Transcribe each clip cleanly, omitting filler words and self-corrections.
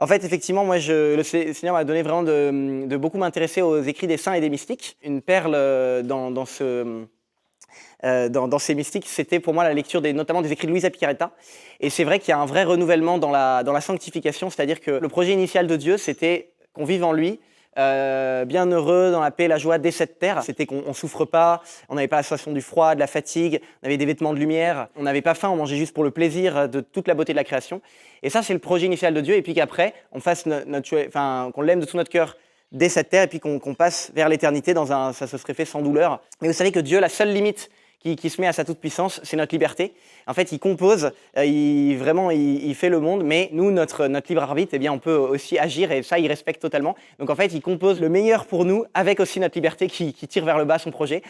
En fait, effectivement, moi, le Seigneur m'a donné vraiment de beaucoup m'intéresser aux écrits des saints et des mystiques. Une perle dans ces mystiques, c'était pour moi la lecture notamment des écrits de Luisa Piccarreta. Et c'est vrai qu'il y a un vrai renouvellement dans la sanctification, c'est-à-dire que le projet initial de Dieu, c'était qu'on vive en lui, bien heureux, dans la paix, la joie, dès cette terre. C'était qu'on ne souffre pas, on n'avait pas la sensation du froid, de la fatigue, on avait des vêtements de lumière, on n'avait pas faim, on mangeait juste pour le plaisir de toute la beauté de la création. Et ça, c'est le projet initial de Dieu, et puis qu'après, on fasse qu'on l'aime de tout notre cœur dès cette terre, et puis qu'on passe vers l'éternité ça se serait fait sans douleur. Mais vous savez que Dieu, la seule limite qui se met à sa toute-puissance, c'est notre liberté. En fait, il compose, il fait le monde, mais nous, notre libre arbitre, eh bien, on peut aussi agir, et ça, il respecte totalement. Donc, en fait, il compose le meilleur pour nous, avec aussi notre liberté qui tire vers le bas son projet,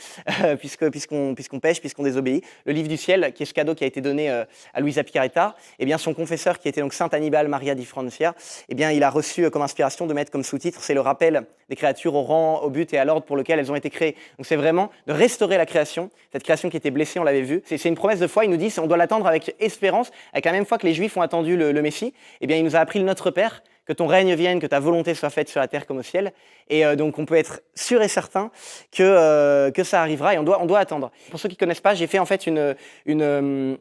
puisqu'on pêche, puisqu'on désobéit. Le livre du ciel, qui est ce cadeau qui a été donné à Luisa Piccarreta, eh bien, son confesseur, qui était donc Saint Annibale Maria di Francia, eh bien, il a reçu comme inspiration de mettre comme sous-titre, c'est le rappel des créatures au rang, au but et à l'ordre pour lequel elles ont été créées. Donc, c'est vraiment de restaurer la création, cette création qui était blessée, on l'avait vu. C'est une promesse de foi, il nous dit, on doit l'attendre avec espérance, avec la même foi que les Juifs ont attendu le Messie. Eh bien, il nous a appris le Notre Père, que ton règne vienne, que ta volonté soit faite sur la terre comme au ciel. Et donc, on peut être sûr et certain que ça arrivera, et on doit attendre. Pour ceux qui ne connaissent pas, j'ai fait en fait une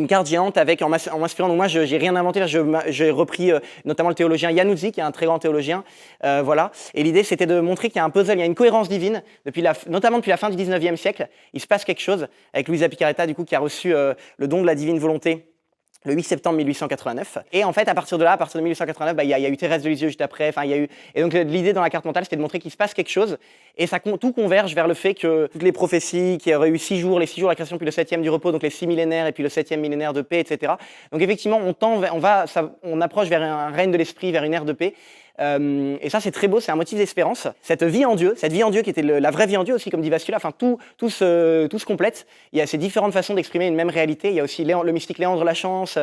carte géante en m'inspirant. Donc moi, j'ai rien inventé. J'ai repris notamment le théologien Januzzi, qui est un très grand théologien. Voilà. Et l'idée, c'était de montrer qu'il y a un puzzle, il y a une cohérence divine. Notamment depuis la fin du 19e siècle, il se passe quelque chose avec Luisa Piccarreta, du coup, qui a reçu le don de la divine volonté le 8 septembre 1889. Et en fait, à partir de 1889, il y a eu Thérèse de Lisieux juste après. Et donc l'idée dans la carte mentale, c'était de montrer qu'il se passe quelque chose. Et tout converge vers le fait que toutes les prophéties, qu'il y aurait eu 6 jours, les 6 jours de la création, puis le 7e du repos, donc les 6 millénaires, et puis le 7e millénaire de paix, etc. Donc effectivement, on approche vers un règne de l'esprit, vers une ère de paix. Et ça, c'est très beau, c'est un motif d'espérance. Cette vie en Dieu qui était la vraie vie en Dieu aussi, comme dit Vassula, tout se complète. Il y a ces différentes façons d'exprimer une même réalité. Il y a aussi le mystique Léandre Lachance,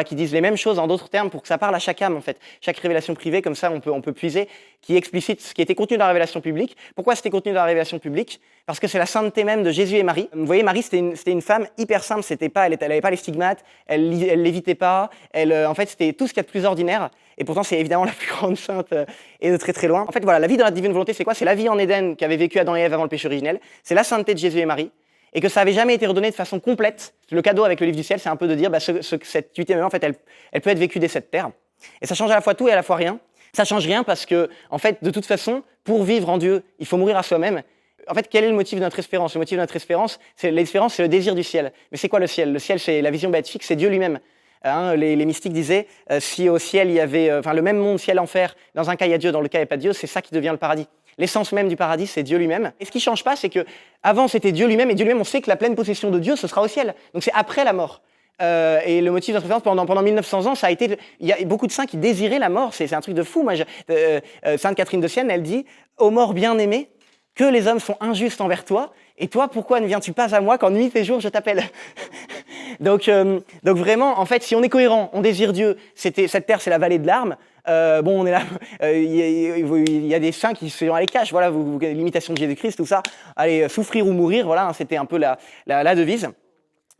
qui disent les mêmes choses en d'autres termes pour que ça parle à chaque âme, en fait. Chaque révélation privée, comme ça, on peut puiser, qui explicite ce qui était contenu dans la révélation publique. Pourquoi c'était contenu dans la révélation publique? Parce que c'est la sainteté même de Jésus et Marie. Vous voyez, Marie, c'était une femme hyper simple. Elle avait pas les stigmates, elle lévitait pas. En fait, c'était tout ce qu'il y a de plus ordinaire. Et pourtant, c'est évidemment la plus grande sainte et de très très loin. En fait, voilà, la vie dans la divine volonté, c'est quoi? C'est la vie en Éden qu'avaient vécu Adam et Ève avant le péché originel. C'est la sainteté de Jésus et Marie. Et que ça n'avait jamais été redonné de façon complète. Le cadeau avec le livre du ciel, c'est un peu de dire, cette 8e, en fait, elle peut être vécue dès cette terre. Et ça change à la fois tout et à la fois rien. Ça change rien parce que, en fait, de toute façon, pour vivre en Dieu, il faut mourir à soi-même. En fait, quel est le motif de notre espérance? Le motif de notre espérance, c'est le désir du ciel. Mais c'est quoi le ciel? Le ciel, c'est la vision béatifique, c'est Dieu lui-même. Les mystiques disaient, si au ciel il y avait, le même monde ciel-enfer, dans un cas il y a Dieu, dans le cas il n'y a pas Dieu, c'est ça qui devient le paradis. L'essence même du paradis, c'est Dieu lui-même. Et ce qui change pas, c'est que avant c'était Dieu lui-même, et Dieu lui-même, on sait que la pleine possession de Dieu, ce sera au ciel. Donc c'est après la mort. Et le motif de notre espérance pendant 1900 ans, ça a été, il y a beaucoup de saints qui désiraient la mort. C'est un truc de fou. Moi, Sainte Catherine de Sienne, elle dit, ô mort bien-aimé, que les hommes sont injustes envers toi, et toi, pourquoi ne viens-tu pas à moi quand nuit et jour je t'appelle? Donc vraiment, en fait, si on est cohérent, on désire Dieu, cette terre, c'est la vallée de larmes. On est là, il y a des saints qui sont à les caches, voilà, l'imitation de Jésus-Christ, tout ça. Allez, souffrir ou mourir, voilà, c'était un peu la devise.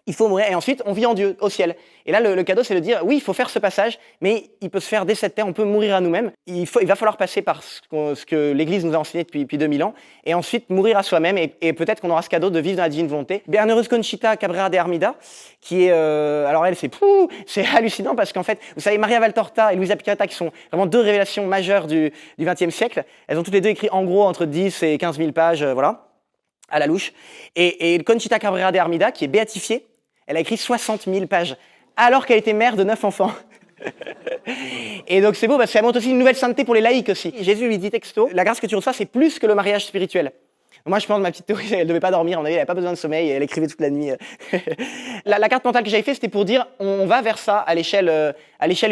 Il faut mourir, et ensuite, on vit en Dieu, au ciel. Et là, le cadeau, c'est de dire, oui, il faut faire ce passage, mais il peut se faire dès cette terre, on peut mourir à nous-mêmes. Il va falloir passer par ce que l'Église nous a enseigné depuis 2000 ans, et ensuite mourir à soi-même, et peut-être qu'on aura ce cadeau de vivre dans la divine volonté. Bienheureuse Conchita Cabrera de Armida, qui est, alors elle, c'est hallucinant, parce qu'en fait, vous savez, Maria Valtorta et Luisa Piccarreta, qui sont vraiment deux révélations majeures du XXe siècle, elles ont toutes les deux écrit en gros entre 10 et 15 000 pages, voilà, à la louche. Et Conchita Cabrera de Armida, qui est béatifiée, elle a écrit 60 000 pages, alors qu'elle était mère de 9 enfants. Et donc c'est beau parce qu'elle montre aussi une nouvelle sainteté pour les laïcs aussi. Jésus lui dit texto, la grâce que tu reçois, c'est plus que le mariage spirituel. Moi, je pense, ma petite théorie, elle devait pas dormir, elle avait pas besoin de sommeil, elle écrivait toute la nuit. La carte mentale que j'avais faite, c'était pour dire, on va vers ça à l'échelle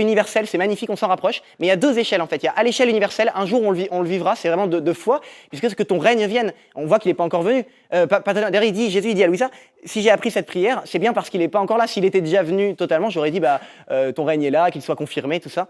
universelle, c'est magnifique, on s'en rapproche. Mais il y a deux échelles, en fait. Il y a à l'échelle universelle, un jour, on le vivra, c'est vraiment de foi, puisque c'est que ton règne vienne. On voit qu'il n'est pas encore venu. D'ailleurs, Jésus, il dit à Louisa, si j'ai appris cette prière, c'est bien parce qu'il n'est pas encore là. S'il était déjà venu totalement, j'aurais dit, ton règne est là, qu'il soit confirmé, tout ça.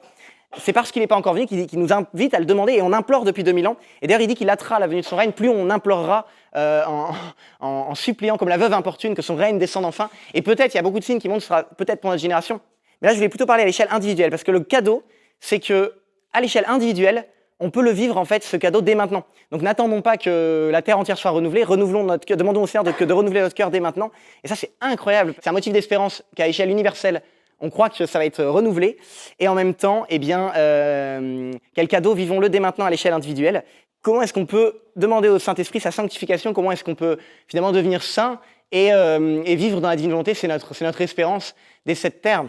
C'est parce qu'il n'est pas encore venu qu'il nous invite à le demander, et on implore depuis 2000 ans. Et d'ailleurs, il dit qu'il hâtera la venue de son règne, plus on implorera en suppliant comme la veuve importune que son règne descende enfin. Et peut-être, il y a beaucoup de signes qui montrent que ce sera peut-être pour notre génération. Mais là, je vais plutôt parler à l'échelle individuelle, parce que le cadeau, c'est que à l'échelle individuelle, on peut le vivre en fait ce cadeau dès maintenant. Donc n'attendons pas que la terre entière soit renouvelée, demandons au Seigneur de renouveler notre cœur dès maintenant. Et ça c'est incroyable. C'est un motif d'espérance qu'à échelle universelle, on croit que ça va être renouvelé. Et en même temps, eh bien, quel cadeau, vivons-le dès maintenant à l'échelle individuelle. Comment est-ce qu'on peut demander au Saint-Esprit sa sanctification? Comment est-ce qu'on peut finalement devenir saint et vivre dans la divine volonté? C'est notre espérance dès cette terre.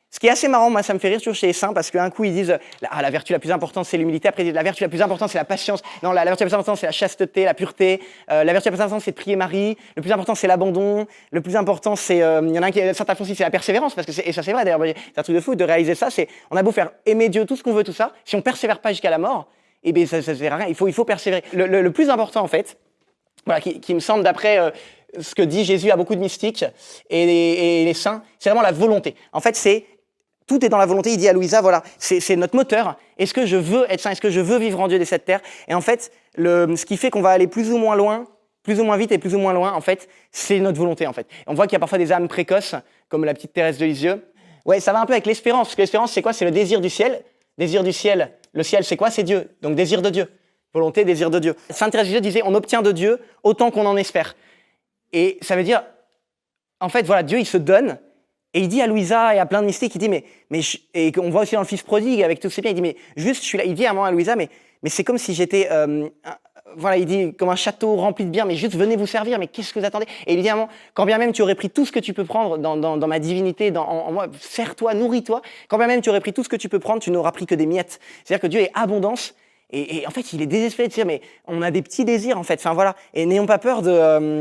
Ce qui est assez marrant, moi ça me fait rire toujours chez les saints, parce qu'un coup ils disent la vertu la plus importante c'est l'humilité, après ils disent la vertu la plus importante c'est la patience, non la vertu la plus importante c'est la chasteté, la pureté, la vertu la plus importante c'est de prier Marie, le plus important c'est l'abandon, le plus important c'est, il y en a un qui est Saint Alphonse, c'est la persévérance, parce que et ça c'est vrai d'ailleurs, c'est un truc de fou de réaliser ça, c'est on a beau faire aimer Dieu tout ce qu'on veut tout ça, si on persévère pas jusqu'à la mort, eh bien ça sert à rien, il faut persévérer. Le plus important en fait, voilà, qui me semble d'après ce que dit Jésus à beaucoup de mystiques et les saints, c'est vraiment la volonté. En fait tout est dans la volonté. Il dit à Louisa, voilà, c'est notre moteur. Est-ce que je veux être saint? Est-ce que je veux vivre en Dieu dès cette terre? Et en fait, ce qui fait qu'on va aller plus ou moins loin, plus ou moins vite et plus ou moins loin, en fait, c'est notre volonté, en fait. On voit qu'il y a parfois des âmes précoces, comme la petite Thérèse de Lisieux. Ouais, ça va un peu avec l'espérance. Parce que l'espérance, c'est quoi? C'est le désir du ciel. Désir du ciel. Le ciel, c'est quoi? C'est Dieu. Donc, désir de Dieu. Volonté, désir de Dieu. Sainte Thérèse de Lisieux disait, on obtient de Dieu autant qu'on en espère. Et ça veut dire, en fait, voilà, Dieu, il se donne. Et il dit à Louisa et à plein de mystiques, il dit, et on voit aussi dans le Fils prodigue, avec tous ces biens, il dit, mais juste, je suis là, il dit à moi, à Louisa, mais c'est comme si j'étais, voilà, il dit, comme un château rempli de biens, mais juste venez vous servir, mais qu'est-ce que vous attendez? Et il dit à moi, quand bien même tu aurais pris tout ce que tu peux prendre dans ma divinité, en moi, sers-toi, nourris-toi, quand bien même tu aurais pris tout ce que tu peux prendre, tu n'auras pris que des miettes. C'est-à-dire que Dieu est abondance. Et en fait, il est désespéré de dire, mais on a des petits désirs, en fait. Enfin, voilà. Et n'ayons pas peur d'avoir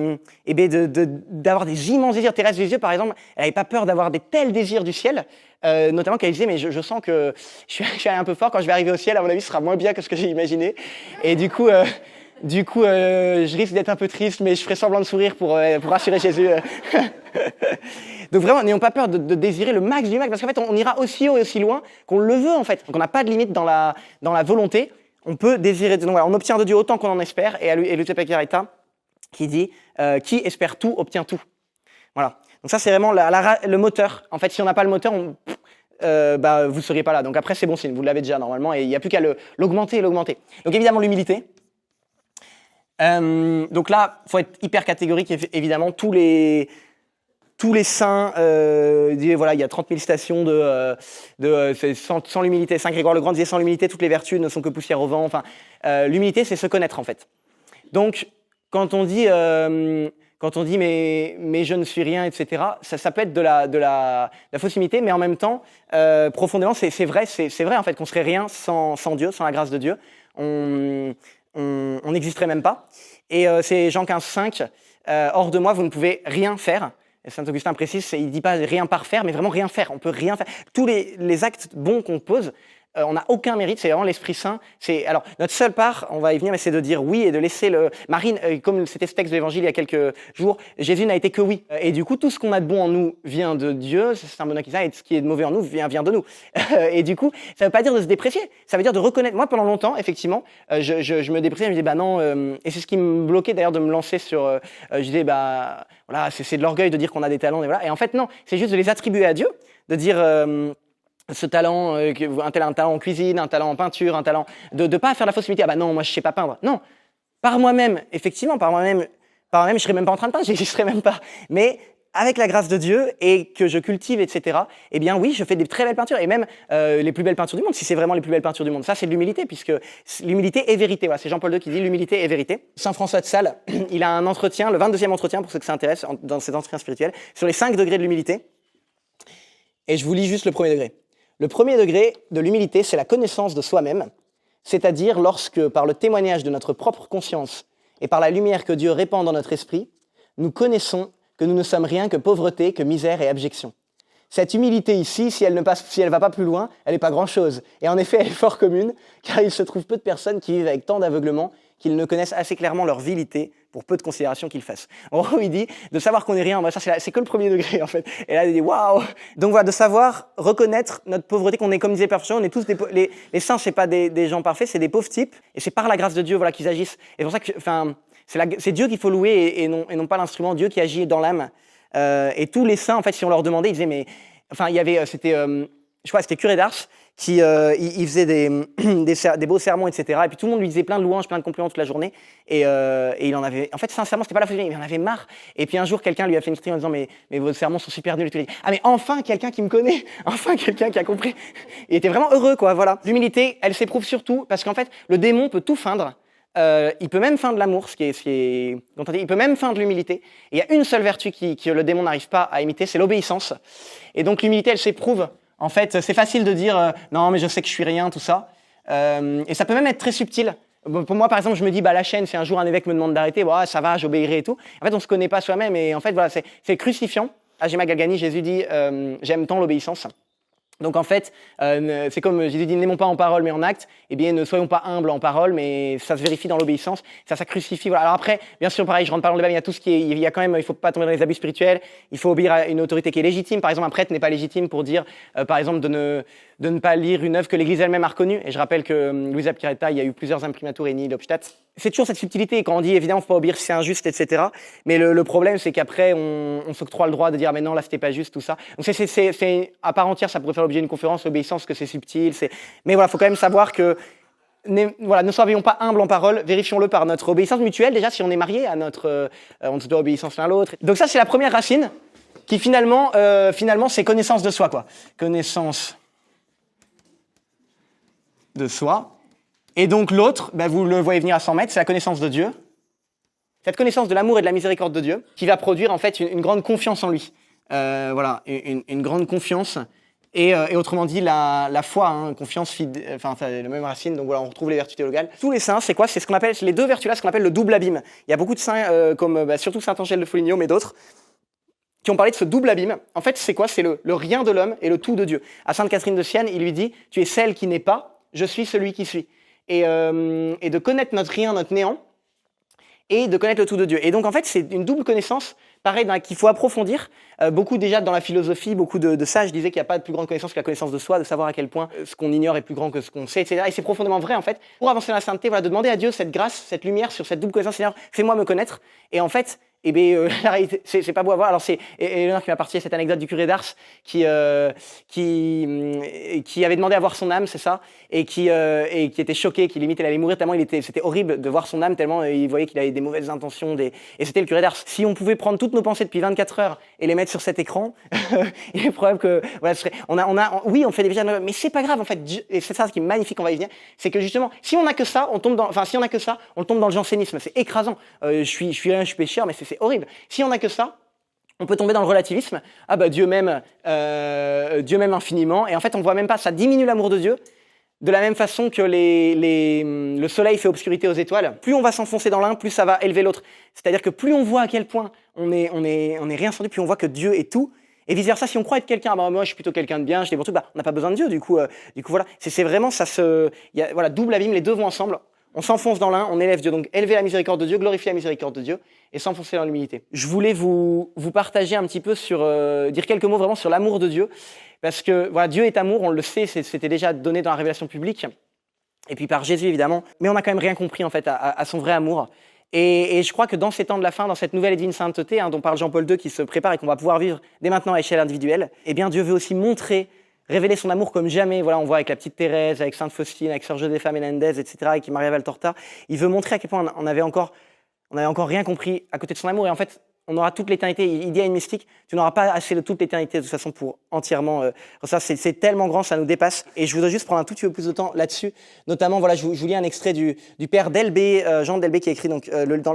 des immenses désirs. Thérèse de Lisieux, par exemple, elle n'avait pas peur d'avoir des tels désirs du ciel, notamment qu'elle disait, mais je sens que je suis allé un peu fort. Quand je vais arriver au ciel, à mon avis, ce sera moins bien que ce que j'ai imaginé. Et du coup, je risque d'être un peu triste, mais je ferai semblant de sourire pour rassurer Jésus. Donc vraiment, n'ayons pas peur de désirer le max du max, parce qu'en fait, on ira aussi haut et aussi loin qu'on le veut, en fait. Donc on n'a pas de limite dans la volonté. On peut désirer, donc voilà, on obtient de Dieu autant qu'on en espère, et Lucia Peccarita qui dit qui espère tout obtient tout. Voilà. Donc ça c'est vraiment le moteur. En fait, si on n'a pas le moteur, vous ne seriez pas là. Donc après c'est bon signe, vous l'avez déjà normalement, et il n'y a plus qu'à l'augmenter et l'augmenter. Donc évidemment l'humilité. Donc là, faut être hyper catégorique. Évidemment, tous les saints, voilà, il y a 30 000 stations sans l'humilité. Saint Grégoire le Grand disait sans l'humilité, toutes les vertus ne sont que poussière au vent. Enfin, l'humilité, c'est se connaître en fait. Donc, quand on dit mais je ne suis rien, etc. Ça peut être de la fausse humilité, mais en même temps, profondément, c'est vrai en fait qu'on serait rien sans Dieu, sans la grâce de Dieu. On n'existerait même pas. Et c'est Jean 15,5. Hors de moi, vous ne pouvez rien faire. Et Saint Augustin précise, il ne dit pas rien par faire, mais vraiment rien faire. On peut rien faire. Tous les actes bons qu'on pose, on n'a aucun mérite, c'est vraiment l'Esprit Saint. Alors, notre seule part, on va y venir, mais c'est de dire oui et de laisser Marine, comme c'était ce texte de l'Évangile il y a quelques jours, Jésus n'a été que oui. Et du coup, tout ce qu'on a de bon en nous vient de Dieu, c'est Saint Benoît qui dit ça, et ce qui est de mauvais en nous vient de nous. Et du coup, ça ne veut pas dire de se déprécier, ça veut dire de reconnaître. Moi, pendant longtemps, effectivement, je me dépréciais, je me disais, non, et c'est ce qui me bloquait d'ailleurs de me lancer sur, je disais, voilà, c'est de l'orgueil de dire qu'on a des talents, et voilà. Et en fait, non, c'est juste de les attribuer à Dieu, de dire... ce talent, un talent en cuisine, un talent en peinture, un talent de pas faire la fausse humilité. Ah non, moi je sais pas peindre. Non, par moi-même, effectivement, par moi-même, je serais même pas en train de peindre, j'y serais même pas. Mais avec la grâce de Dieu et que je cultive, etc. Eh bien oui, je fais des très belles peintures et même les plus belles peintures du monde. Si c'est vraiment les plus belles peintures du monde, ça c'est de l'humilité puisque l'humilité est vérité. Voilà, c'est Jean-Paul II qui dit l'humilité est vérité. Saint François de Sales, il a un entretien, le 22e entretien pour ceux que ça intéresse dans cet entretien spirituel, sur les 5 degrés de l'humilité. Et je vous lis juste le premier degré. Le premier degré de l'humilité, c'est la connaissance de soi-même, c'est-à-dire lorsque, par le témoignage de notre propre conscience et par la lumière que Dieu répand dans notre esprit, nous connaissons que nous ne sommes rien que pauvreté, que misère et abjection. Cette humilité ici, si elle ne va pas plus loin, elle n'est pas grand-chose. Et en effet, elle est fort commune, car il se trouve peu de personnes qui vivent avec tant d'aveuglement qu'ils ne connaissent assez clairement leur vilité pour peu de considération qu'ils fassent. En gros, il dit de savoir qu'on n'est rien, ça c'est que le premier degré en fait. Et là, il dit waouh. Donc voilà, de savoir reconnaître notre pauvreté, qu'on est comme disait Père Fauchon, on est tous les saints, c'est pas des gens parfaits, c'est des pauvres types, et c'est par la grâce de Dieu voilà qu'ils agissent. Et c'est pour ça que, c'est Dieu qu'il faut louer et non pas l'instrument, Dieu qui agit dans l'âme. Et tous les saints, en fait, si on leur demandait, ils disaient mais, enfin, il y avait, je crois, c'était Curé d'Ars il faisait des beaux sermons, etc. Et puis tout le monde lui disait plein de louanges, plein de compliments toute la journée. Et il en avait... En fait, sincèrement, c'était pas la folie, mais il en avait marre. Et puis un jour, quelqu'un lui a fait une critique en disant mais vos sermons sont super nuls. Et tout. Il a dit, ah mais enfin quelqu'un qui me connaît, enfin quelqu'un qui a compris. Il était vraiment heureux, quoi. Voilà. L'humilité, elle s'éprouve surtout parce qu'en fait, le démon peut tout feindre. Il peut même feindre l'amour, il peut même feindre l'humilité. Et il y a une seule vertu que le démon n'arrive pas à imiter, c'est l'obéissance. Et donc l'humilité, elle s'éprouve. En fait, c'est facile de dire non, mais je sais que je suis rien, tout ça. Et ça peut même être très subtil. Pour moi, par exemple, je me dis la chaîne, si un jour un évêque me demande d'arrêter, ça va, j'obéirai et tout. En fait, on se connaît pas soi-même et en fait, voilà, c'est crucifiant. À Gemma Galgani, Jésus dit j'aime tant l'obéissance. Donc en fait, c'est comme Jésus dit, n'aimons pas en parole mais en acte. Eh bien, ne soyons pas humbles en parole, mais ça se vérifie dans l'obéissance. Ça crucifie. Voilà. Alors après, bien sûr, pareil, je rentre pas dans le débat, mais il y a tout ce qui est, il y a quand même, il faut pas tomber dans les abus spirituels. Il faut obéir à une autorité qui est légitime. Par exemple, un prêtre n'est pas légitime pour dire, par exemple, de ne pas lire une œuvre que l'Église elle-même a reconnue. Et je rappelle que Luisa Piccarreta, il y a eu plusieurs imprimatures et Nihil Obstat. C'est toujours cette subtilité. Quand on dit, évidemment, faut pas obéir si c'est injuste, etc. Mais le problème, c'est qu'après, on s'octroie le droit de dire, mais non, là, c'était pas juste, tout ça. Donc c'est à part entière, ça pourrait faire l'objet d'une conférence, l'obéissance, que c'est subtil. Mais voilà, faut quand même savoir que, ne soyons pas humbles en parole, vérifions-le par notre obéissance mutuelle. Déjà, si on est marié, on se doit obéissance l'un à l'autre. Donc ça, c'est la première racine, qui finalement, c'est connaissance de soi, quoi. Connaissance de soi. Et donc l'autre, vous le voyez venir à 100 mètres, c'est la connaissance de Dieu. Cette connaissance de l'amour et de la miséricorde de Dieu, qui va produire en fait une grande confiance en lui. Voilà, une grande confiance. Et autrement dit, la foi, confiance, c'est la même racine, donc voilà, on retrouve les vertus théologales. Tous les saints, c'est quoi? C'est ce qu'on appelle, les deux vertus-là, ce qu'on appelle le double abîme. Il y a beaucoup de saints, comme surtout saint Angèle de Foligno, mais d'autres, qui ont parlé de ce double abîme. En fait, c'est quoi? C'est le rien de l'homme et le tout de Dieu. À sainte Catherine de Sienne, il lui dit, tu es celle qui n'est pas, je suis celui qui suis. Et de connaître notre rien, notre néant, et de connaître le tout de Dieu. Et donc, en fait, c'est une double connaissance, pareil, qu'il faut approfondir. Beaucoup, déjà, dans la philosophie, beaucoup de sages disaient qu'il n'y a pas de plus grande connaissance que la connaissance de soi, de savoir à quel point ce qu'on ignore est plus grand que ce qu'on sait, etc. Et c'est profondément vrai, en fait. Pour avancer dans la sainteté, voilà, de demander à Dieu cette grâce, cette lumière sur cette double connaissance. Seigneur, fais-moi me connaître. Et en fait, la réalité, c'est pas beau à voir. Alors, c'est Éléonore qui m'a partagé cette anecdote du curé d'Ars qui avait demandé à voir son âme, c'est ça, et qui était choqué, qui limite elle allait mourir tellement c'était horrible de voir son âme, tellement il voyait qu'il avait des mauvaises intentions, et c'était le curé d'Ars. Si on pouvait prendre toutes nos pensées depuis 24 heures et les mettre sur cet écran, il est probable que, voilà, oui, on fait des visions, mais c'est pas grave, en fait, et c'est ça qui est magnifique, on va y venir, c'est que justement, si on a que ça, on tombe dans le jansénisme, c'est écrasant. Je suis pécheur, mais c'est horrible. Si on n'a que ça, on peut tomber dans le relativisme. Dieu m'aime infiniment. Et en fait, on voit même pas, ça diminue l'amour de Dieu. De la même façon que le soleil fait obscurité aux étoiles. Plus on va s'enfoncer dans l'un, plus ça va élever l'autre. C'est-à-dire que plus on voit à quel point on est rien sans Dieu, plus on voit que Dieu est tout. Et vice versa, si on croit être quelqu'un, moi je suis plutôt quelqu'un de bien, je déborde tout, on n'a pas besoin de Dieu. Du coup voilà. C'est vraiment ça voilà, double abîme, les deux vont ensemble. On s'enfonce dans l'un, on élève Dieu. Donc, élever la miséricorde de Dieu, glorifier la miséricorde de Dieu et s'enfoncer dans l'humilité. Je voulais vous partager un petit peu dire quelques mots vraiment sur l'amour de Dieu. Parce que, voilà, Dieu est amour, on le sait, c'était déjà donné dans la révélation publique. Et puis par Jésus, évidemment. Mais on n'a quand même rien compris, en fait, à son vrai amour. Et je crois que dans ces temps de la fin, dans cette nouvelle et divine sainteté, dont parle Jean-Paul II, qui se prépare et qu'on va pouvoir vivre dès maintenant à échelle individuelle, eh bien, Dieu veut aussi révéler son amour comme jamais. Voilà, on voit avec la petite Thérèse, avec Sainte Faustine, avec Sœur Josefa Menendez, etc., avec Maria Valtorta. Il veut montrer à quel point on n'avait encore rien compris à côté de son amour. Et en fait, on aura toute l'éternité. Il dit à une mystique, tu n'auras pas assez de toute l'éternité de toute façon pour entièrement. Ça, c'est tellement grand, ça nous dépasse. Et je voudrais juste prendre un tout petit peu plus de temps là-dessus. Notamment, voilà, je vous lis un extrait du père Delbé, Jean Delbé, qui a écrit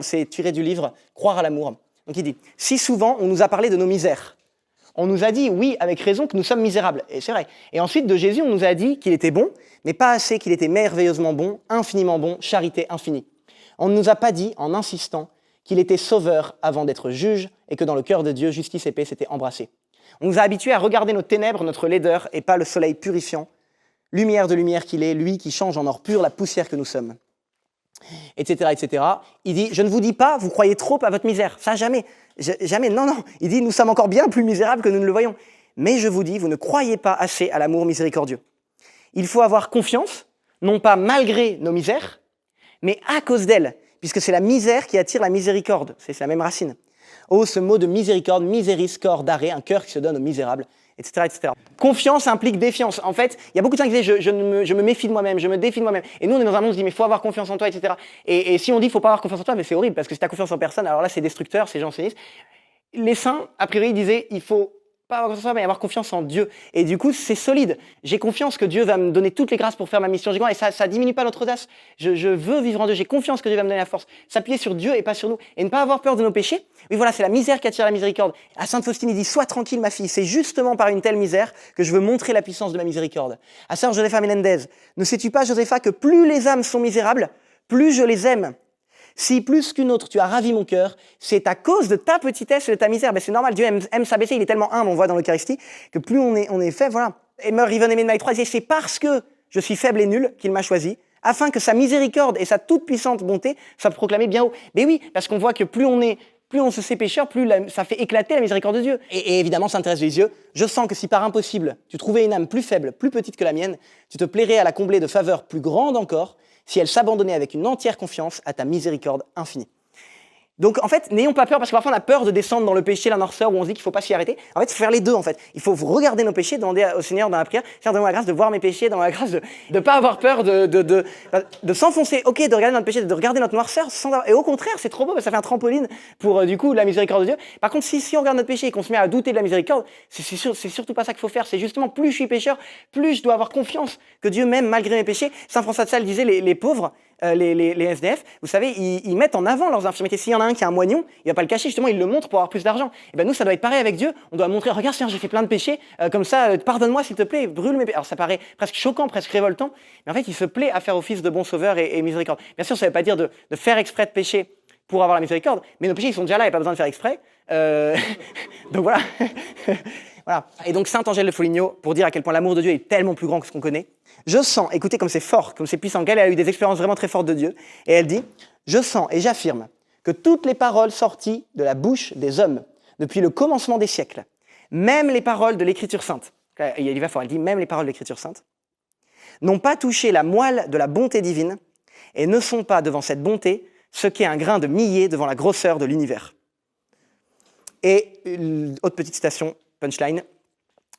c'est tiré du livre Croire à l'amour. Donc il dit, si souvent on nous a parlé de nos misères. On nous a dit, oui, avec raison, que nous sommes misérables. Et c'est vrai. Et ensuite, de Jésus, on nous a dit qu'il était bon, mais pas assez qu'il était merveilleusement bon, infiniment bon, charité infinie. On ne nous a pas dit, en insistant, qu'il était sauveur avant d'être juge et que dans le cœur de Dieu, justice et paix s'étaient embrassés. On nous a habitués à regarder nos ténèbres, notre laideur, et pas le soleil purifiant, lumière de lumière qu'il est, lui qui change en or pur la poussière que nous sommes. Etc., etc. Il dit, je ne vous dis pas, vous croyez trop à votre misère. Ça, jamais. Jamais, non. Il dit, nous sommes encore bien plus misérables que nous ne le voyons. Mais je vous dis, vous ne croyez pas assez à l'amour miséricordieux. Il faut avoir confiance, non pas malgré nos misères, mais à cause d'elles, puisque c'est la misère qui attire la miséricorde. C'est la même racine. Oh, ce mot de miséricorde, miseris cordare, un cœur qui se donne aux misérables. etc., etc. Confiance implique défiance. En fait, il y a beaucoup de gens qui disaient je me méfie de moi-même, je me défie de moi-même. Et nous, on est dans un monde où on se dit mais il faut avoir confiance en toi, etc. Et si on dit il faut pas avoir confiance en toi, mais c'est horrible parce que si tu as confiance en personne, alors là, c'est destructeur, c'est janséniste. Les saints, a priori, disaient il faut pas avoir confiance en soi, mais avoir confiance en Dieu. Et du coup, c'est solide. J'ai confiance que Dieu va me donner toutes les grâces pour faire ma mission. Et ça diminue pas notre audace. Je veux vivre en Dieu. J'ai confiance que Dieu va me donner la force. S'appuyer sur Dieu et pas sur nous. Et ne pas avoir peur de nos péchés. Oui, voilà, c'est la misère qui attire la miséricorde. À Sainte Faustine, il dit, sois tranquille, ma fille. C'est justement par une telle misère que je veux montrer la puissance de ma miséricorde. À Sœur Josefa Melendez, ne sais-tu pas, Josefa, que plus les âmes sont misérables, plus je les aime. Si plus qu'une autre, tu as ravi mon cœur, c'est à cause de ta petitesse et de ta misère. Ben, c'est normal, Dieu aime s'abaisser, il est tellement humble, on voit dans l'Eucharistie, que plus on est fait, voilà. Emer Riven Aimé de Maille 3 disait, c'est parce que je suis faible et nul qu'il m'a choisi, afin que sa miséricorde et sa toute-puissante bonté soient proclamées bien haut. Mais oui, parce qu'on voit que plus on se sait pécheur, plus ça fait éclater la miséricorde de Dieu. Et évidemment, Sainte Thérèse de Lisieux, je sens que si par impossible, tu trouvais une âme plus faible, plus petite que la mienne, tu te plairais à la combler de faveurs plus grandes encore, si elle s'abandonnait avec une entière confiance à ta miséricorde infinie. Donc, en fait, n'ayons pas peur, parce que parfois on a peur de descendre dans le péché, la noirceur, où on se dit qu'il ne faut pas s'y arrêter. En fait, il faut faire les deux, en fait. Il faut regarder nos péchés, demander au Seigneur dans la prière, Seigneur, donne-moi la grâce de voir mes péchés, donne-moi la grâce de ne pas avoir peur de s'enfoncer, ok, de regarder notre péché, de regarder notre noirceur, et au contraire, c'est trop beau, parce que ça fait un trampoline pour, du coup, la miséricorde de Dieu. Par contre, si on regarde notre péché et qu'on se met à douter de la miséricorde, c'est surtout pas ça qu'il faut faire. C'est justement, plus je suis pécheur, plus je dois avoir confiance que Dieu m'aime malgré mes péchés. Saint François de Sales disait, les pauvres, les SDF, vous savez, ils mettent en avant leurs infirmités. S'il y en a un qui a un moignon, il va pas le cacher, justement, il le montre pour avoir plus d'argent. Et ben nous, ça doit être pareil avec Dieu. On doit montrer, regarde, Seigneur, j'ai fait plein de péchés, comme ça, pardonne-moi s'il te plaît, brûle mes péchés. Alors ça paraît presque choquant, presque révoltant, mais en fait, il se plaît à faire office de bon sauveur et miséricorde. Bien sûr, ça veut pas dire de faire exprès de pécher pour avoir la miséricorde, mais nos péchés, ils sont déjà là, il n'y a pas besoin de faire exprès. Donc voilà. Voilà. Et donc, Sainte Angèle de Foligno, pour dire à quel point l'amour de Dieu est tellement plus grand que ce qu'on connaît, je sens, écoutez comme c'est fort, comme c'est puissant, qu'elle a eu des expériences vraiment très fortes de Dieu, et elle dit, je sens et j'affirme que toutes les paroles sorties de la bouche des hommes, depuis le commencement des siècles, même les paroles de l'Écriture sainte, il va fort, elle dit, même les paroles de l'Écriture sainte, n'ont pas touché la moelle de la bonté divine, et ne sont pas devant cette bonté ce qu'est un grain de millet devant la grosseur de l'univers. Et une autre petite citation, punchline,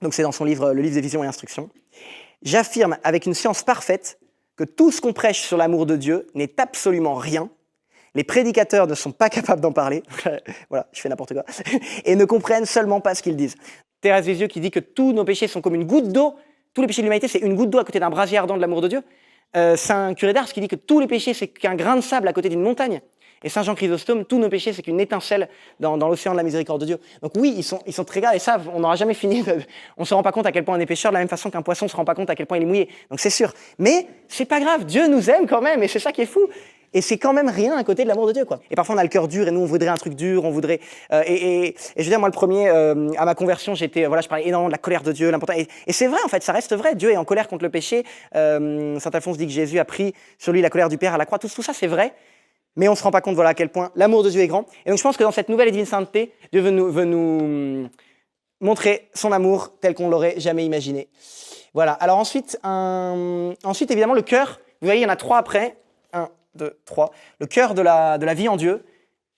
donc c'est dans son livre, le livre des visions et instructions. J'affirme avec une science parfaite que tout ce qu'on prêche sur l'amour de Dieu n'est absolument rien. Les prédicateurs ne sont pas capables d'en parler. Voilà, je fais n'importe quoi. Et ne comprennent seulement pas ce qu'ils disent. Thérèse de Lisieux qui dit que tous nos péchés sont comme une goutte d'eau. Tous les péchés de l'humanité, c'est une goutte d'eau à côté d'un brasier ardent de l'amour de Dieu. Saint Curé d'Ars qui dit que tous les péchés, c'est qu'un grain de sable à côté d'une montagne. Et Saint Jean Chrysostome, tous nos péchés, c'est qu'une étincelle dans l'océan de la miséricorde de Dieu. Donc oui, ils sont très graves, et ça, on n'aura jamais fini. On ne se rend pas compte à quel point on est pécheur, de la même façon qu'un poisson ne se rend pas compte à quel point il est mouillé. Donc c'est sûr. Mais c'est pas grave, Dieu nous aime quand même, et c'est ça qui est fou. Et c'est quand même rien à côté de l'amour de Dieu, quoi. Et parfois on a le cœur dur, et nous on voudrait un truc dur, on voudrait. Et je veux dire, moi le premier, à ma conversion, je parlais énormément de la colère de Dieu, l'important. Et c'est vrai, en fait, ça reste vrai. Dieu est en colère contre le péché. Saint Alphonse dit que Jésus a pris sur lui la colère du Père à la croix. Tout ça, c'est vrai. Mais on ne se rend pas compte, voilà, à quel point l'amour de Dieu est grand. Et donc je pense que dans cette nouvelle et divine sainteté, Dieu veut nous montrer son amour tel qu'on l'aurait jamais imaginé. Voilà. Alors ensuite, évidemment, le cœur. Vous voyez, il y en a 3 après. 1, 2, 3. Le cœur de la vie en Dieu,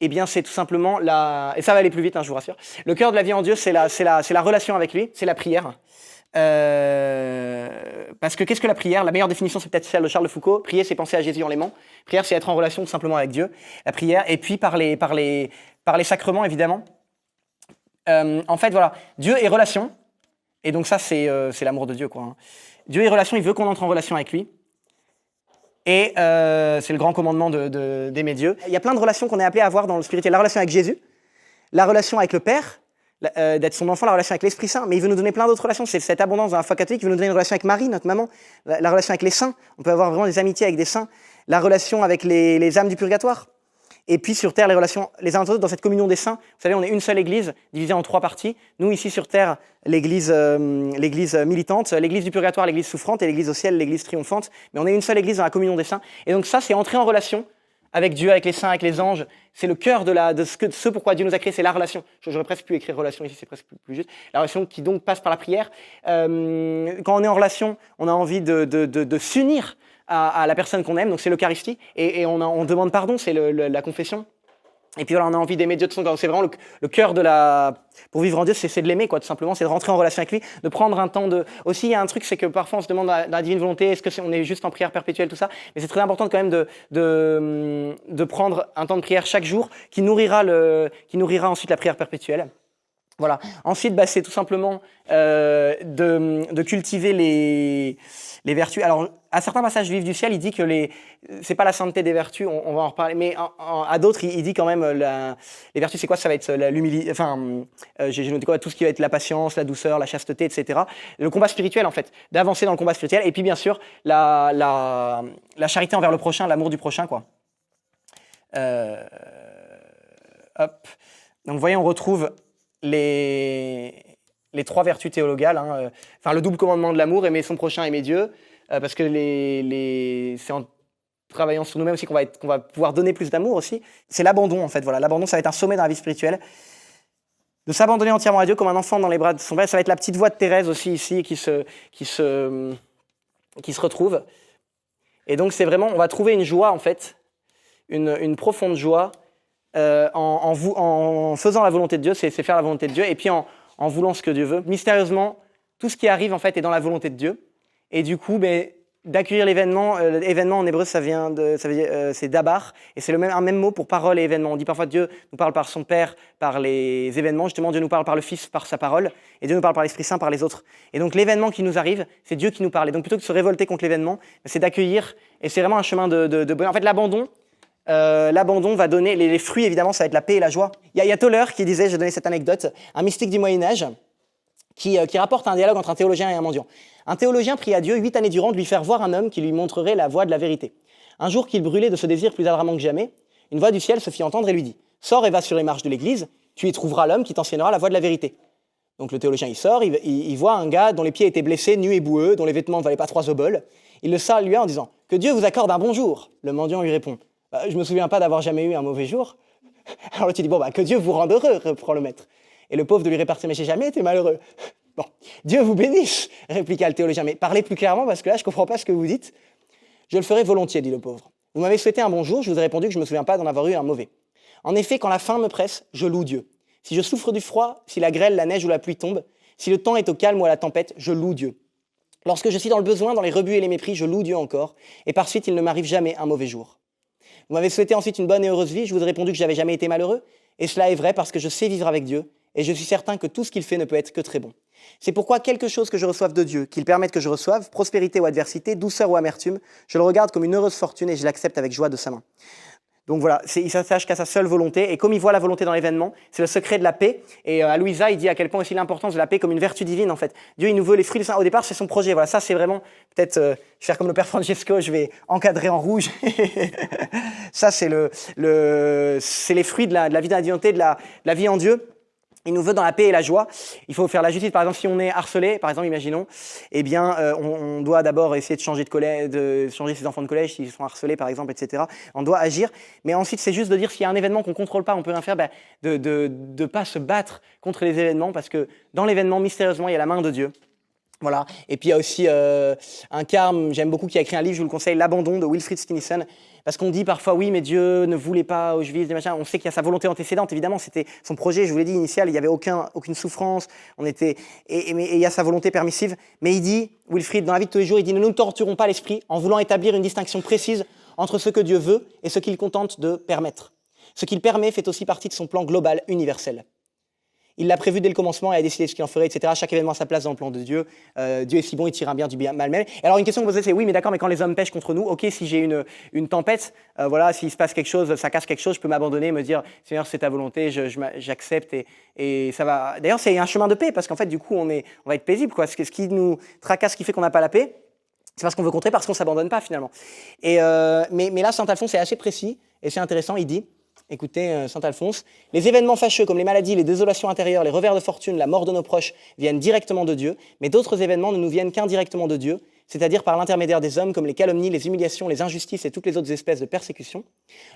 eh bien, c'est tout simplement et ça va aller plus vite, hein, je vous rassure. Le cœur de la vie en Dieu, c'est la relation avec lui, c'est la prière. Parce que qu'est-ce que la prière? La meilleure définition, c'est peut-être celle de Charles de Foucault. Prier, c'est penser à Jésus en l'aimant. Prière, c'est être en relation tout simplement avec Dieu. La prière, et puis par les sacrements, évidemment. En fait, voilà, Dieu est relation. Et donc ça, c'est l'amour de Dieu, quoi. Hein. Dieu est relation, il veut qu'on entre en relation avec lui. Et c'est le grand commandement d'aimer Dieu. Il y a plein de relations qu'on est appelé à avoir dans le spirituel. La relation avec Jésus, la relation avec le Père, d'être son enfant, la relation avec l'Esprit Saint, mais il veut nous donner plein d'autres relations. C'est cette abondance dans la foi catholique. Il veut nous donner une relation avec Marie, notre maman, la relation avec les saints. On peut avoir vraiment des amitiés avec des saints. La relation avec les âmes du purgatoire. Et puis sur terre, les relations les uns entre les autres dans cette communion des saints. Vous savez, on est une seule église, divisée en 3 parties. Nous, ici sur terre, l'église militante, l'église du purgatoire, l'église souffrante, et l'église au ciel, l'église triomphante. Mais on est une seule église dans la communion des saints. Et donc ça, c'est entrer en relation avec Dieu, avec les saints, avec les anges. C'est le cœur de ce pourquoi Dieu nous a créés, c'est la relation. J'aurais presque pu écrire relation ici, c'est presque plus juste. La relation qui donc passe par la prière. Quand on est en relation, on a envie de s'unir à la personne qu'on aime, donc c'est l'Eucharistie. Et on demande pardon, c'est la confession. Et puis voilà, on a envie d'aimer Dieu de son cœur. C'est vraiment le cœur pour vivre en Dieu, c'est de l'aimer, quoi, tout simplement. C'est de rentrer en relation avec lui, de prendre un temps de. Aussi, il y a un truc, c'est que parfois on se demande dans la divine volonté, est-ce que on est juste en prière perpétuelle, tout ça. Mais c'est très important quand même de prendre un temps de prière chaque jour qui nourrira ensuite la prière perpétuelle. Voilà. Ensuite, c'est tout simplement de cultiver les vertus. Alors, à certains passages du livre du ciel, il dit que c'est pas la sainteté des vertus, on va en reparler, mais à d'autres, il dit quand même les vertus, c'est quoi? Ça va être l'humilité, j'ai noté quoi? Tout ce qui va être la patience, la douceur, la chasteté, etc. Le combat spirituel, en fait, d'avancer dans le combat spirituel, et puis bien sûr la charité envers le prochain, l'amour du prochain, quoi. Hop. Donc, vous voyez, on retrouve les 3 vertus théologales, le double commandement de l'amour, aimer son prochain, aimer Dieu, parce que c'est en travaillant sur nous-mêmes aussi qu'on va pouvoir donner plus d'amour aussi. C'est l'abandon, en fait. Voilà, l'abandon, ça va être un sommet dans la vie spirituelle. De s'abandonner entièrement à Dieu comme un enfant dans les bras de son père. Ça va être la petite voix de Thérèse aussi ici qui se retrouve. Et donc c'est vraiment, on va trouver une joie en fait, une profonde joie en faisant la volonté de Dieu, c'est faire la volonté de Dieu, et puis en voulant ce que Dieu veut. Mystérieusement, tout ce qui arrive en fait est dans la volonté de Dieu. Et du coup, d'accueillir l'événement, événement en hébreu, c'est dabar, et c'est un même mot pour parole et événement. On dit parfois Dieu nous parle par son Père, par les événements, justement Dieu nous parle par le Fils, par sa parole, et Dieu nous parle par l'Esprit Saint, par les autres. Et donc l'événement qui nous arrive, c'est Dieu qui nous parle. Et donc plutôt que de se révolter contre l'événement, c'est d'accueillir, et c'est vraiment un chemin de bonheur. En fait, l'abandon va donner, les fruits évidemment, ça va être la paix et la joie. Il y a Toller qui disait, je vais donner cette anecdote, un mystique du Moyen-Âge, qui rapporte un dialogue entre un théologien et un mendiant. Un théologien prie à Dieu 8 années durant de lui faire voir un homme qui lui montrerait la voie de la vérité. Un jour qu'il brûlait de ce désir plus ardemment que jamais, une voix du ciel se fit entendre et lui dit « Sors et va sur les marches de l'église, tu y trouveras l'homme qui t'enseignera la voie de la vérité. » Donc le théologien il sort, il voit un gars dont les pieds étaient blessés, nus et boueux, dont les vêtements ne valaient pas 3 oboles. Il le salue en disant « Que Dieu vous accorde un bon jour !» Le mendiant lui répond « Je me souviens pas d'avoir jamais eu un mauvais jour. » Alors tu dis « Bon, que Dieu vous rende heureux !» reprend le maître. Et le pauvre de lui répartit « Mais j'ai jamais été malheureux. » Bon, Dieu vous bénisse, répliqua le théologien, mais parlez plus clairement parce que là, je ne comprends pas ce que vous dites. Je le ferai volontiers, dit le pauvre. Vous m'avez souhaité un bon jour, je vous ai répondu que je ne me souviens pas d'en avoir eu un mauvais. En effet, quand la faim me presse, je loue Dieu. Si je souffre du froid, si la grêle, la neige ou la pluie tombe, si le temps est au calme ou à la tempête, je loue Dieu. Lorsque je suis dans le besoin, dans les rebuts et les mépris, je loue Dieu encore, et par suite, il ne m'arrive jamais un mauvais jour. Vous m'avez souhaité ensuite une bonne et heureuse vie, je vous ai répondu que je n'avais jamais été malheureux, et cela est vrai parce que je sais vivre avec Dieu, et je suis certain que tout ce qu'il fait ne peut être que très bon. C'est pourquoi quelque chose que je reçoive de Dieu, qu'il permette que je reçoive, prospérité ou adversité, douceur ou amertume, je le regarde comme une heureuse fortune et je l'accepte avec joie de sa main. Donc voilà, il s'attache qu'à sa seule volonté, et comme il voit la volonté dans l'événement, c'est le secret de la paix. Et à Louisa, il dit à quel point aussi l'importance de la paix comme une vertu divine en fait. Dieu, il nous veut les fruits de ça. Au départ, c'est son projet. Voilà, ça c'est vraiment, peut-être, je vais faire comme le père Francesco, je vais encadrer en rouge. Ça c'est c'est les fruits de la vie d'identité, de la vie en Dieu. Il nous veut dans la paix et la joie. Il faut faire la justice. Par exemple, si on est harcelé, par exemple, imaginons, on doit d'abord essayer de changer changer ses enfants de collège s'ils sont harcelés, par exemple, etc. On doit agir. Mais ensuite, c'est juste de dire s'il y a un événement qu'on contrôle pas, on peut rien faire, de pas se battre contre les événements parce que dans l'événement, mystérieusement, il y a la main de Dieu. Voilà. Et puis il y a aussi un carme, j'aime beaucoup, qui a écrit un livre, je vous le conseille, L'Abandon de Wilfrid Stinnison. Parce qu'on dit parfois, oui, mais Dieu ne voulait pas aux Juifs, des machins. On sait qu'il y a sa volonté antécédente, évidemment, c'était son projet, je vous l'ai dit, initial, il n'y avait aucune souffrance, mais il y a sa volonté permissive. Mais il dit, Wilfrid, dans la vie de tous les jours, il dit, ne nous torturons pas l'esprit en voulant établir une distinction précise entre ce que Dieu veut et ce qu'il contente de permettre. Ce qu'il permet fait aussi partie de son plan global, universel. Il l'a prévu dès le commencement et a décidé ce qu'il en ferait, etc. Chaque événement a sa place dans le plan de Dieu. Dieu est si bon, il tire un bien du mal même. Et alors une question que vous posez, c'est oui, mais d'accord, mais quand les hommes pêchent contre nous, ok, si j'ai une tempête, voilà, s'il se passe quelque chose, ça casse quelque chose, je peux m'abandonner, me dire, Seigneur, c'est ta volonté, j'accepte et ça va. D'ailleurs, c'est un chemin de paix parce qu'en fait, du coup, on va être paisible, quoi. Ce qui nous tracasse, ce qui fait qu'on n'a pas la paix, c'est parce qu'on veut contrer, parce qu'on s'abandonne pas finalement. Mais là, Saint Alphonse est assez précis et c'est intéressant. Il dit. Écoutez, Saint Alphonse, les événements fâcheux comme les maladies, les désolations intérieures, les revers de fortune, la mort de nos proches viennent directement de Dieu, mais d'autres événements ne nous viennent qu'indirectement de Dieu, c'est-à-dire par l'intermédiaire des hommes comme les calomnies, les humiliations, les injustices et toutes les autres espèces de persécutions.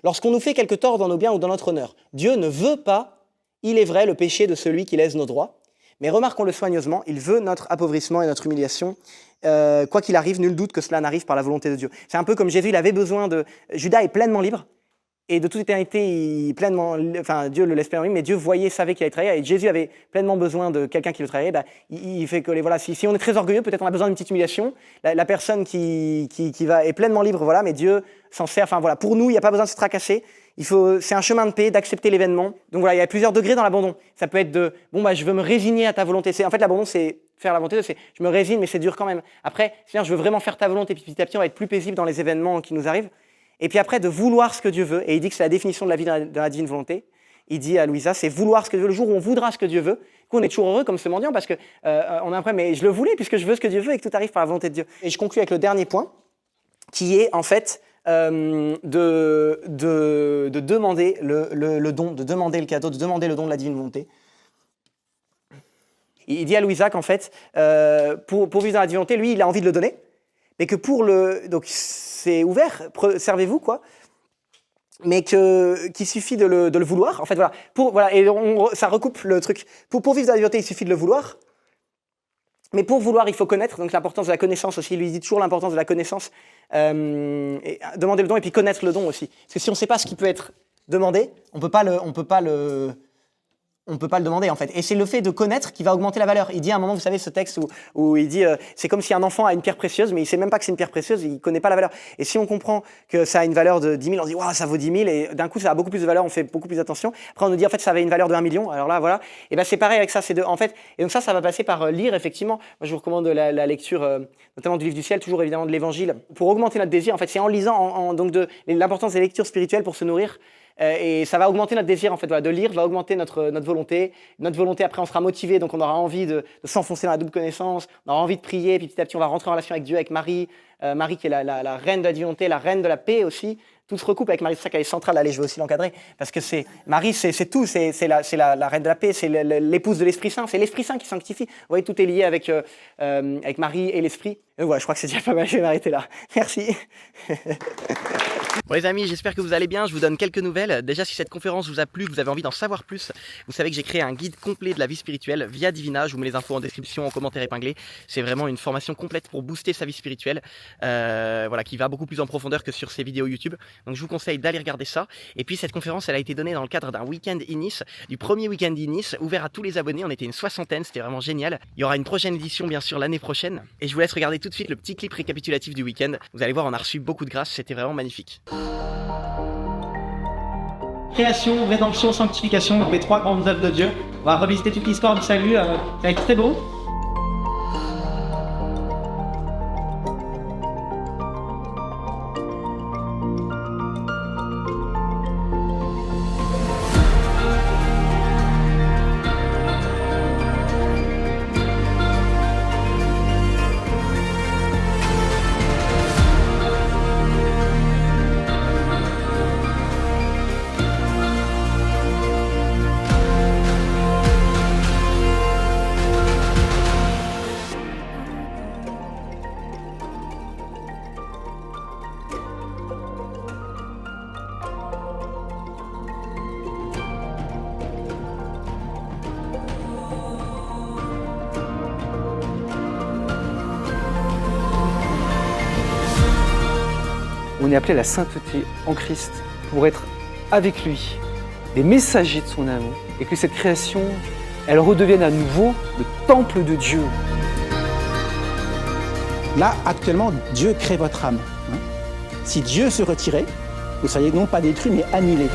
Lorsqu'on nous fait quelque tort dans nos biens ou dans notre honneur, Dieu ne veut pas, il est vrai, le péché de celui qui lèse nos droits, mais remarquons-le soigneusement, il veut notre appauvrissement et notre humiliation. Quoi qu'il arrive, nul doute que cela n'arrive par la volonté de Dieu. C'est un peu comme Jésus, il avait besoin de... Judas est pleinement libre. Et de toute éternité, Dieu le laisse pleinement libre, mais Dieu savait qu'il allait trahir, et Jésus avait pleinement besoin de quelqu'un qui le trahirait. Il fait que si on est très orgueilleux, peut-être on a besoin d'une petite humiliation. La personne qui est pleinement libre, mais Dieu s'en sert. Pour nous, il n'y a pas besoin de se tracasser. C'est un chemin de paix, d'accepter l'événement. Donc il y a plusieurs degrés dans l'abandon. Ça peut être je veux me résigner à ta volonté. En fait, l'abandon, c'est faire la volonté de Dieu, je me résigne, mais c'est dur quand même. Après, Seigneur, je veux vraiment faire ta volonté, puis petit à petit, on va être plus paisible dans les événements qui nous arrivent. Et puis après, de vouloir ce que Dieu veut, et il dit que c'est la définition de la vie dans la divine volonté. Il dit à Louisa, c'est vouloir ce que Dieu veut. Le jour où on voudra ce que Dieu veut, on est toujours heureux comme ce mendiant, parce qu'on a l'impression, mais je le voulais puisque je veux ce que Dieu veut et que tout arrive par la volonté de Dieu. Et je conclue avec le dernier point, qui est en fait de demander le don, de demander le cadeau, de demander le don de la divine volonté. Il dit à Louisa qu'en fait, pour vivre dans la divine volonté, lui, il a envie de le donner, mais que donc c'est ouvert, servez-vous, quoi. Mais qu'il suffit de le vouloir. En fait, ça recoupe le truc. Pour vivre dans la divinité, il suffit de le vouloir. Mais pour vouloir, il faut connaître. Donc l'importance de la connaissance aussi. Il lui dit toujours l'importance de la connaissance. Et demander le don et puis connaître le don aussi. Parce que si on ne sait pas ce qui peut être demandé, on peut pas le demander en fait. Et c'est le fait de connaître qui va augmenter la valeur. Il dit à un moment, vous savez, ce texte où il dit c'est comme si un enfant a une pierre précieuse, mais il sait même pas que c'est une pierre précieuse, il connaît pas la valeur. Et si on comprend que ça a une valeur de 10 000, on dit waouh, ça vaut 10 000, et d'un coup ça a beaucoup plus de valeur, on fait beaucoup plus attention. Après on nous dit en fait ça avait une valeur de 1 million, alors là voilà. Et c'est pareil avec ça, en fait. Et donc ça va passer par lire effectivement. Moi je vous recommande la lecture, notamment du livre du ciel, toujours évidemment de l'évangile, pour augmenter notre désir. En fait, c'est en lisant donc de l'importance des lectures spirituelles pour se nourrir. Et ça va augmenter notre désir en fait, de lire va augmenter notre volonté. Notre volonté après on sera motivé, donc on aura envie de s'enfoncer dans la double connaissance, on aura envie de prier, puis petit à petit on va rentrer en relation avec Dieu, avec Marie, Marie qui est la reine de la divinité, la reine de la paix aussi. Tout se recoupe avec Marie, c'est ça qu'elle est centrale. Allez, je vais aussi l'encadrer parce que Marie, c'est tout, c'est la reine de la paix, c'est l'épouse de l'Esprit Saint, c'est l'Esprit Saint qui sanctifie. Vous voyez, tout est lié avec Marie et l'Esprit. Et voilà, je crois que c'est déjà pas mal, je vais m'arrêter là. Merci. Bon les amis, j'espère que vous allez bien, je vous donne quelques nouvelles. Déjà, si cette conférence vous a plu, que vous avez envie d'en savoir plus, vous savez que j'ai créé un guide complet de la vie spirituelle via Divina. Je vous mets les infos en description, en commentaire épinglé. C'est vraiment une formation complète pour booster sa vie spirituelle, qui va beaucoup plus en profondeur que sur ces vidéos YouTube. Donc je vous conseille d'aller regarder ça. Et puis cette conférence, elle a été donnée dans le cadre d'un week-end in-Nice, du premier week-end in-Nice, ouvert à tous les abonnés. On était une 60aine, c'était vraiment génial. Il y aura une prochaine édition bien sûr l'année prochaine. Et je vous laisse regarder tout de suite le petit clip récapitulatif du week-end. Vous allez voir, on a reçu beaucoup de grâce, c'était vraiment magnifique. Création, rédemption, sanctification, donc les trois grandes œuvres de Dieu. On va revisiter toute l'histoire du salut, ça va être très beau. On est appelé à la sainteté en Christ pour être avec lui, des messagers de son amour, et que cette création, elle redevienne à nouveau le temple de Dieu. Là, actuellement, Dieu crée votre âme. Si Dieu se retirait, vous seriez non pas détruit, mais annihilé.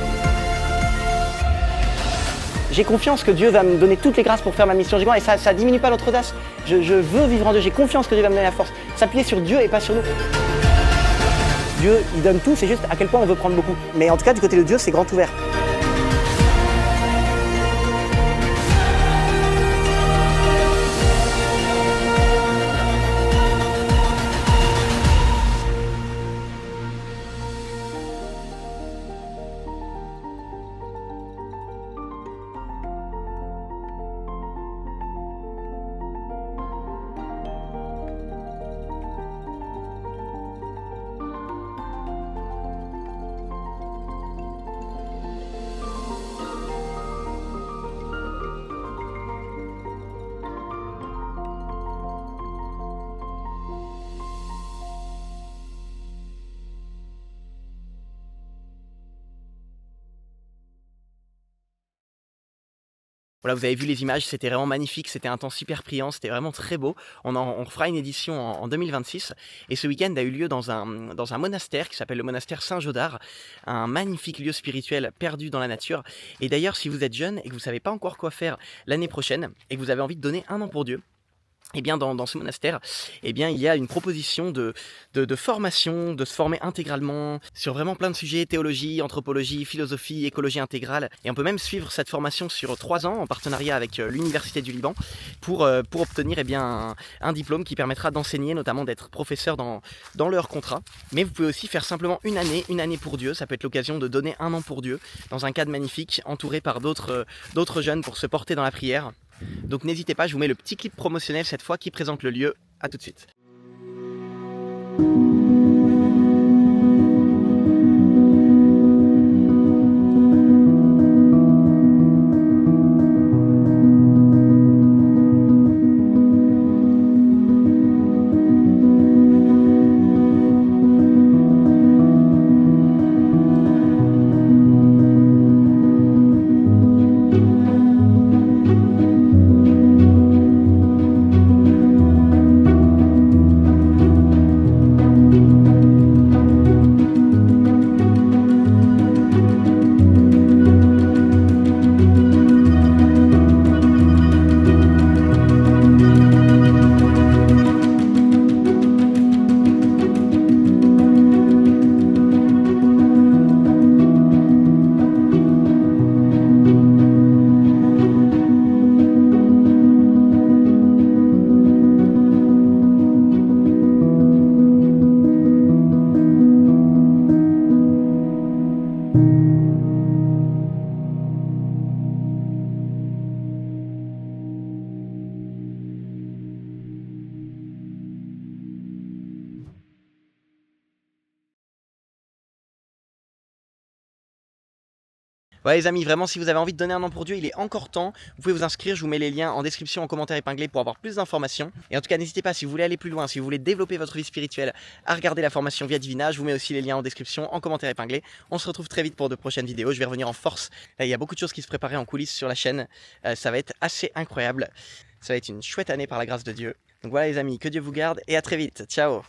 J'ai confiance que Dieu va me donner toutes les grâces pour faire ma mission. Et ça ne diminue pas notre audace. Je veux vivre en Dieu. J'ai confiance que Dieu va me donner la force. S'appuyer sur Dieu et pas sur nous. Dieu, il donne tout, c'est juste à quel point on veut prendre beaucoup. Mais en tout cas, du côté de Dieu, c'est grand ouvert. Voilà, vous avez vu les images, c'était vraiment magnifique, c'était un temps super priant, c'était vraiment très beau. On fera une édition en 2026. Et ce week-end a eu lieu dans un monastère qui s'appelle le monastère Saint-Jodard, un magnifique lieu spirituel perdu dans la nature. Et d'ailleurs, si vous êtes jeune et que vous ne savez pas encore quoi faire l'année prochaine et que vous avez envie de donner un an pour Dieu, eh bien dans ce monastère, eh bien il y a une proposition de formation, de se former intégralement sur vraiment plein de sujets, théologie, anthropologie, philosophie, écologie intégrale. Et on peut même suivre cette formation sur 3 ans en partenariat avec l'Université du Liban pour obtenir eh bien, un diplôme qui permettra d'enseigner, notamment d'être professeur dans leur contrat. Mais vous pouvez aussi faire simplement une année pour Dieu. Ça peut être l'occasion de donner un an pour Dieu dans un cadre magnifique, entouré par d'autres jeunes pour se porter dans la prière. Donc n'hésitez pas, je vous mets le petit clip promotionnel cette fois qui présente le lieu. À tout de suite. Ouais les amis, vraiment si vous avez envie de donner un an pour Dieu, il est encore temps. Vous pouvez vous inscrire, je vous mets les liens en description, en commentaire épinglé pour avoir plus d'informations. Et en tout cas n'hésitez pas, si vous voulez aller plus loin, si vous voulez développer votre vie spirituelle, à regarder la formation Via Divina. Je vous mets aussi les liens en description, en commentaire épinglé. On se retrouve très vite pour de prochaines vidéos, je vais revenir en force. Là il y a beaucoup de choses qui se préparaient en coulisses sur la chaîne, ça va être assez incroyable. Ça va être une chouette année par la grâce de Dieu. Donc voilà les amis, que Dieu vous garde et à très vite, ciao.